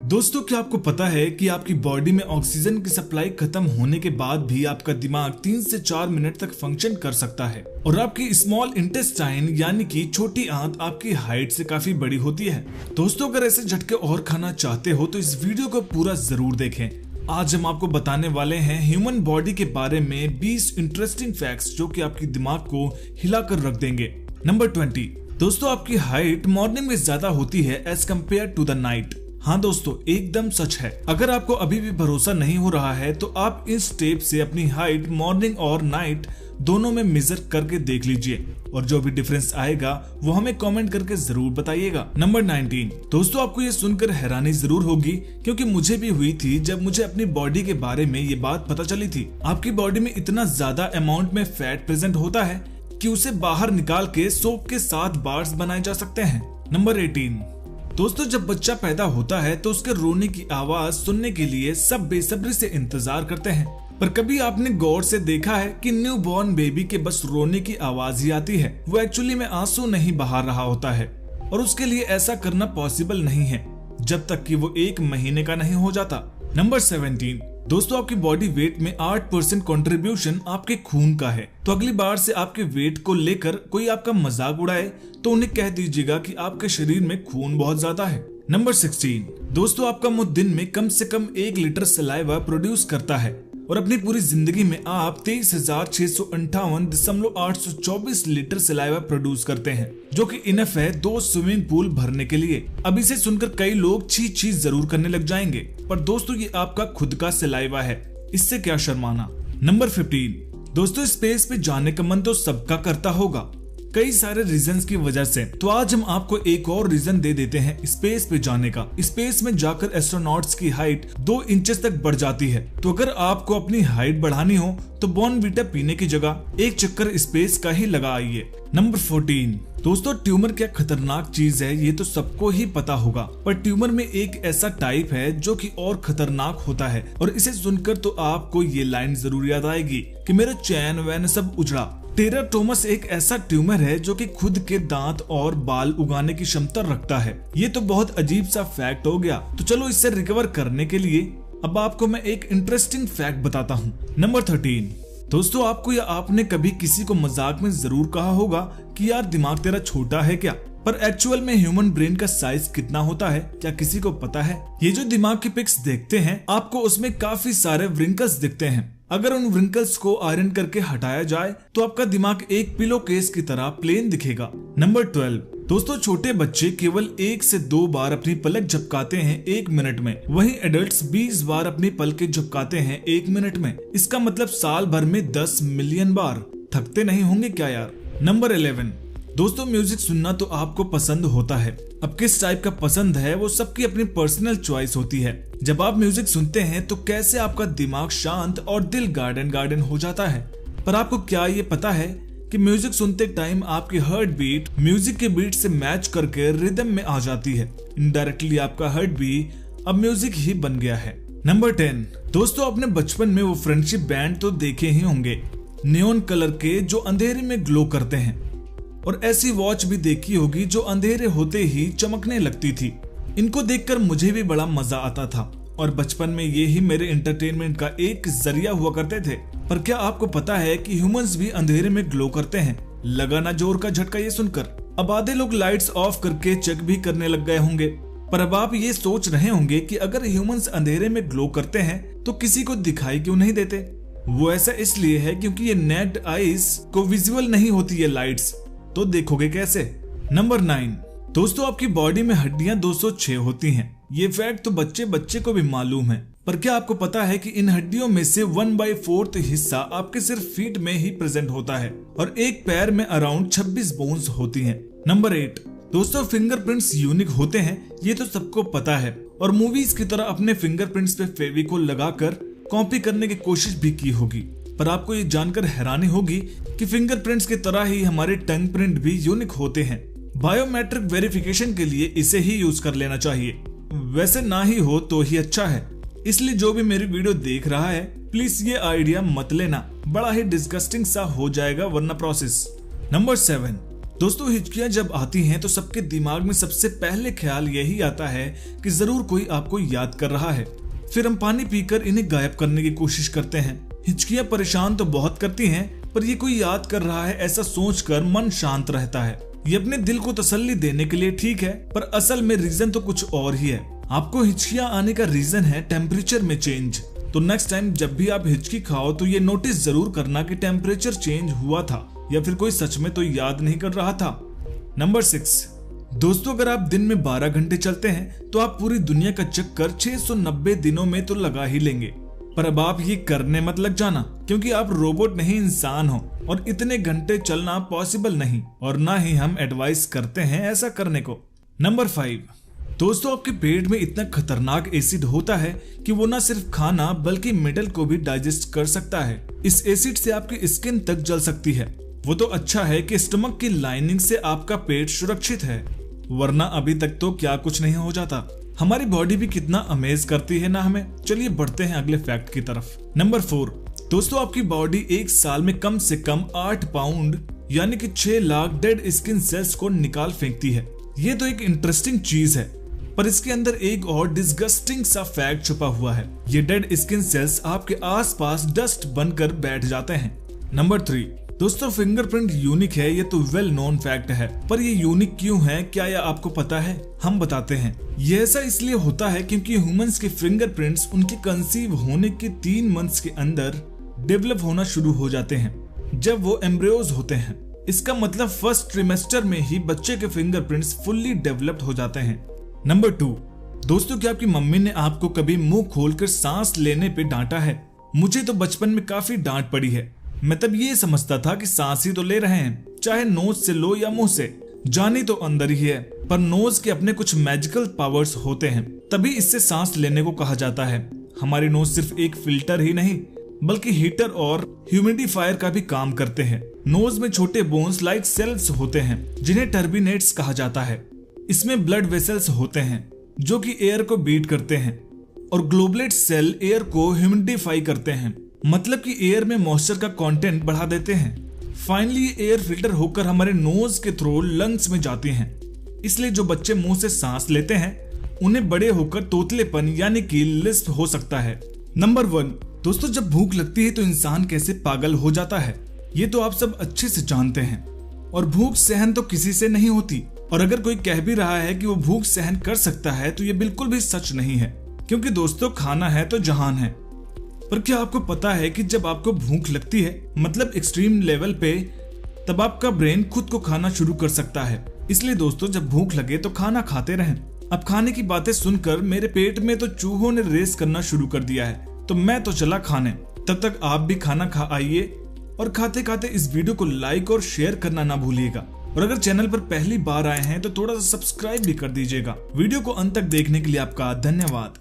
दोस्तों, क्या आपको पता है कि आपकी बॉडी में ऑक्सीजन की सप्लाई खत्म होने के बाद भी आपका दिमाग 3 से 4 मिनट तक फंक्शन कर सकता है और आपकी स्मॉल इंटेस्टाइन यानी कि छोटी आंत आपकी हाइट से काफी बड़ी होती है। दोस्तों, अगर ऐसे झटके और खाना चाहते हो तो इस वीडियो को पूरा जरूर देखें। आज हम आपको बताने वाले हैं ह्यूमन बॉडी के बारे में 20 इंटरेस्टिंग फैक्ट्स जो कि आपकी दिमाग को हिलाकर रख देंगे। नंबर 20। दोस्तों, आपकी हाइट मॉर्निंग में ज्यादा होती है as compare to the night. हाँ दोस्तों, एकदम सच है। अगर आपको अभी भी भरोसा नहीं हो रहा है तो आप इस टेप से अपनी हाइट मॉर्निंग और नाइट दोनों में मेजर करके देख लीजिए और जो भी डिफरेंस आएगा वो हमें कमेंट करके जरूर बताइएगा। नंबर 19। दोस्तों, आपको ये सुनकर हैरानी जरूर होगी क्योंकि मुझे भी हुई थी जब मुझे अपनी बॉडी के बारे में ये बात पता चली थी। आपकी बॉडी में इतना ज्यादा अमाउंट में फैट प्रेजेंट होता है कि उसे बाहर निकाल के सोप के साथ बार्स बनाए जा सकते हैं। नंबर 18। दोस्तों, जब बच्चा पैदा होता है तो उसके रोने की आवाज सुनने के लिए सब बेसब्री से इंतजार करते हैं, पर कभी आपने गौर से देखा है कि न्यू बॉर्न बेबी के बस रोने की आवाज ही आती है, वो एक्चुअली में आंसू नहीं बहा रहा होता है और उसके लिए ऐसा करना पॉसिबल नहीं है जब तक कि वो 1 महीने का नहीं हो जाता। नंबर 17। दोस्तों, आपकी बॉडी वेट में 8% कंट्रीब्यूशन आपके खून का है, तो अगली बार से आपके वेट को लेकर कोई आपका मजाक उड़ाए तो उन्हें कह दीजिएगा कि आपके शरीर में खून बहुत ज्यादा है। नंबर 16। दोस्तों, आपका मुंह दिन में कम से कम 1 लीटर सलाइवा प्रोड्यूस करता है और अपनी पूरी जिंदगी में आप 23,658.824 लीटर सलाइवा प्रोड्यूस करते हैं, जो कि इनफ है 2 स्विमिंग पूल भरने के लिए। अब इसे सुनकर कई लोग छी छी जरूर करने लग जाएंगे, पर दोस्तों ये आपका खुद का सलाइवा है, इससे क्या शर्माना। नंबर 15। दोस्तों, स्पेस पे जाने का मन तो सबका करता होगा कई सारे रीजंस की वजह से, तो आज हम आपको एक और रीजन दे देते हैं स्पेस पे जाने का। स्पेस में जाकर एस्ट्रोनॉट्स की हाइट 2 इंचेस तक बढ़ जाती है, तो अगर आपको अपनी हाइट बढ़ानी हो तो बॉर्नवीटा पीने की जगह एक चक्कर स्पेस का ही लगा आइए। नंबर 14। दोस्तों, ट्यूमर क्या खतरनाक चीज है ये तो सबको ही पता होगा, पर ट्यूमर में एक ऐसा टाइप है जो कि और खतरनाक होता है और इसे सुनकर तो आपको ये लाइन जरूर याद आएगी कि मेरा चैन वैन सब उजड़ा। टेराटोमस एक ऐसा ट्यूमर है जो कि खुद के दांत और बाल उगाने की क्षमता रखता है। ये तो बहुत अजीब सा फैक्ट हो गया, तो चलो इससे रिकवर करने के लिए अब आपको मैं एक इंटरेस्टिंग फैक्ट बताता हूँ। नंबर 13। दोस्तों, आपको या आपने कभी किसी को मजाक में जरूर कहा होगा कि यार दिमाग तेरा छोटा है क्या, पर एक्चुअल में ह्यूमन ब्रेन का साइज कितना होता है क्या किसी को पता है? ये जो दिमाग की पिक्स देखते हैं आपको उसमें काफी सारे व्रिंकल्स दिखते हैं। अगर उन व्रिंकल्स को आयरन करके हटाया जाए तो आपका दिमाग एक पिलो केस की तरह प्लेन दिखेगा। नंबर 12। दोस्तों, छोटे बच्चे केवल 1 से 2 बार अपनी पलक झपकाते हैं 1 मिनट में, वहीं एडल्ट्स 20 बार अपनी पलकें झपकाते हैं 1 मिनट में। इसका मतलब साल भर में 10 मिलियन बार। थकते नहीं होंगे क्या यार। नंबर 11। दोस्तों, म्यूजिक सुनना तो आपको पसंद होता है, अब किस टाइप का पसंद है वो सबकी अपनी पर्सनल चॉइस होती है। जब आप म्यूजिक सुनते हैं तो कैसे आपका दिमाग शांत और दिल गार्डन गार्डन हो जाता है, पर आपको क्या ये पता है कि म्यूजिक सुनते टाइम आपकी हार्ट बीट म्यूजिक के बीट से मैच करके रिदम में आ जाती है। इनडायरेक्टली आपका हार्ट भी अब म्यूजिक ही बन गया है। नंबर 10। दोस्तों, अपने बचपन में वो फ्रेंडशिप बैंड तो देखे ही होंगे, नियॉन कलर के जो अंधेरे में ग्लो करते हैं, और ऐसी वॉच भी देखी होगी जो अंधेरे होते ही चमकने लगती थी। इनको देखकर मुझे भी बड़ा मजा आता था और बचपन में ये ही मेरे एंटरटेनमेंट का एक जरिया हुआ करते थे। पर क्या आपको पता है कि ह्यूमंस भी अंधेरे में ग्लो करते हैं? लगा ना जोर का झटका ये सुनकर। अब आधे लोग लाइट्स ऑफ करके चेक भी करने लग गए होंगे, पर अब आप ये सोच रहे होंगे कि अगर ह्यूमंस अंधेरे में ग्लो करते हैं तो किसी को दिखाई क्यों नहीं देते? वो ऐसा इसलिए है क्योंकि ये नेक्ड आईज को विजुअल नहीं होती ये लाइट्स, तो देखोगे कैसे। नंबर 9। दोस्तों, आपकी बॉडी में हड्डियां 206 होती हैं। ये फैक्ट तो बच्चे बच्चे को भी मालूम है, पर क्या आपको पता है कि इन हड्डियों में से 1/4 हिस्सा आपके सिर्फ फीट में ही प्रेजेंट होता है और एक पैर में अराउंड 26 बोन्स होती हैं। नंबर 8। दोस्तों, फिंगरप्रिंट्स यूनिक होते हैं, ये तो सबको पता है और मूवीज की तरह अपने फिंगरप्रिंट्स पे फेविकोल लगाकर कॉपी करने की कोशिश भी की होगी, पर आपको ये जानकर हैरानी होगी कि फिंगरप्रिंट्स की तरह ही हमारे टंग प्रिंट भी यूनिक होते हैं। बायोमेट्रिक वेरिफिकेशन के लिए इसे ही यूज कर लेना चाहिए, वैसे ना ही हो तो ही अच्छा है। इसलिए जो भी मेरी वीडियो देख रहा है प्लीज ये आइडिया मत लेना, बड़ा ही डिस्गस्टिंग सा हो जाएगा वरना प्रोसेस। नंबर 7। दोस्तों हिचकियां जब आती हैं तो सबके दिमाग में सबसे पहले ख्याल यही आता है कि जरूर कोई आपको याद कर रहा है। फिर हम पानी पीकर इन्हें गायब करने की कोशिश करते हैं। हिचकियां परेशान तो बहुत करती हैं, पर ये कोई याद कर रहा है ऐसा सोचकर मन शांत रहता है। ये अपने दिल को तसल्ली देने के लिए ठीक है, पर असल में रीजन तो कुछ और ही है। आपको हिचकियां आने का रीजन है टेम्परेचर में चेंज। तो नेक्स्ट टाइम जब भी आप हिचकी खाओ तो ये नोटिस जरूर करना कि टेम्परेचर चेंज हुआ था या फिर कोई सच में तो याद नहीं कर रहा था। नंबर 6, दोस्तों अगर आप दिन में 12 घंटे चलते हैं तो आप पूरी दुनिया का चक्कर 690 दिनों में तो लगा ही लेंगे। पर अब आप ये करने मत लग जाना, क्योंकि आप रोबोट नहीं इंसान हो और इतने घंटे चलना पॉसिबल नहीं, और ना ही हम एडवाइस करते हैं ऐसा करने को। नंबर 5, दोस्तों आपके पेट में इतना खतरनाक एसिड होता है कि वो ना सिर्फ खाना बल्कि मेटल को भी डाइजेस्ट कर सकता है। इस एसिड से आपकी स्किन तक जल सकती है। वो तो अच्छा है कि स्टमक की लाइनिंग से आपका पेट सुरक्षित है, वरना अभी तक तो क्या कुछ नहीं हो जाता। हमारी बॉडी भी कितना अमेज करती है ना हमें। चलिए बढ़ते हैं अगले फैक्ट की तरफ। नंबर 4, दोस्तों आपकी बॉडी एक साल में कम से कम 8 पाउंड यानी कि 6 लाख डेड स्किन सेल्स को निकाल फेंकती है। ये तो एक इंटरेस्टिंग चीज है, पर इसके अंदर एक और डिस्गस्टिंग सा फैक्ट छुपा हुआ है। ये डेड स्किन सेल्स आपके आसपास डस्ट बनकर बैठ जाते हैं। नंबर 3, दोस्तों फिंगरप्रिंट यूनिक है, ये तो वेल नोन फैक्ट है, पर ये यूनिक क्यों है क्या यह आपको पता है? हम बताते हैं। ये ऐसा इसलिए होता है क्योंकि ह्यूमंस के फिंगरप्रिंट्स उनके कंसीव होने के 3 मंथ्स के अंदर डेवलप होना शुरू हो जाते हैं, जब वो एम्ब्रियोज होते हैं। इसका मतलब फर्स्ट ट्रिमेस्टर में ही बच्चे के फिंगरप्रिंट्स फुल्ली डेवलप्ड हो जाते हैं। नंबर 2, दोस्तों क्या आपकी मम्मी ने आपको कभी मुंह खोलकर सांस लेने पे डांटा है? मुझे तो बचपन में काफी डांट पड़ी है। मैं तब ये समझता था कि सांस ही तो ले रहे हैं, चाहे नोज से लो या मुंह से, जानी तो अंदर ही है। पर नोज के अपने कुछ मैजिकल पावर्स होते हैं, तभी इससे सांस लेने को कहा जाता है। हमारी नोज सिर्फ एक फिल्टर ही नहीं बल्कि हीटर और ह्यूमिडिफायर का भी काम करते हैं। नोज में छोटे बोन्स लाइक सेल्स होते हैं जिन्हें टर्बिनेट्स कहा जाता है। इसमें ब्लड वेसल्स होते हैं जो कि एयर को बीट करते हैं, और ग्लोबुलेट सेल एयर को ह्यूमिडिफाई करते हैं, मतलब कि एयर में मॉइस्चर का कंटेंट बढ़ा देते हैं। फाइनली एयर फिल्टर होकर हमारे नोज के थ्रू लंग्स में जाती हैं। इसलिए जो बच्चे मुंह से सांस लेते हैं उन्हें बड़े होकर तोतलेपन यानी कि लिस्प हो सकता है। नंबर 1, दोस्तों जब भूख लगती है तो इंसान कैसे पागल हो जाता है, ये तो आप सब अच्छे से जानते हैं। और भूख सहन तो किसी से नहीं होती, और अगर कोई कह भी रहा है कि वो भूख सहन कर सकता है तो ये बिल्कुल भी सच नहीं है, क्योंकि दोस्तों खाना है तो जहान है। पर क्या आपको पता है कि जब आपको भूख लगती है, मतलब एक्सट्रीम लेवल पे, तब आपका ब्रेन खुद को खाना शुरू कर सकता है। इसलिए दोस्तों जब भूख लगे तो खाना खाते रहें। अब खाने की बातें सुनकर मेरे पेट में तो चूहों ने रेस करना शुरू कर दिया है, तो मैं तो चला खाने। तब तक आप भी खाना खा आइए, और खाते खाते इस वीडियो को लाइक और शेयर करना ना भूलिएगा। और अगर चैनल पर पहली बार आए हैं तो थोड़ा सा सब्सक्राइब भी कर दीजिएगा। वीडियो को अंत तक देखने के लिए आपका धन्यवाद।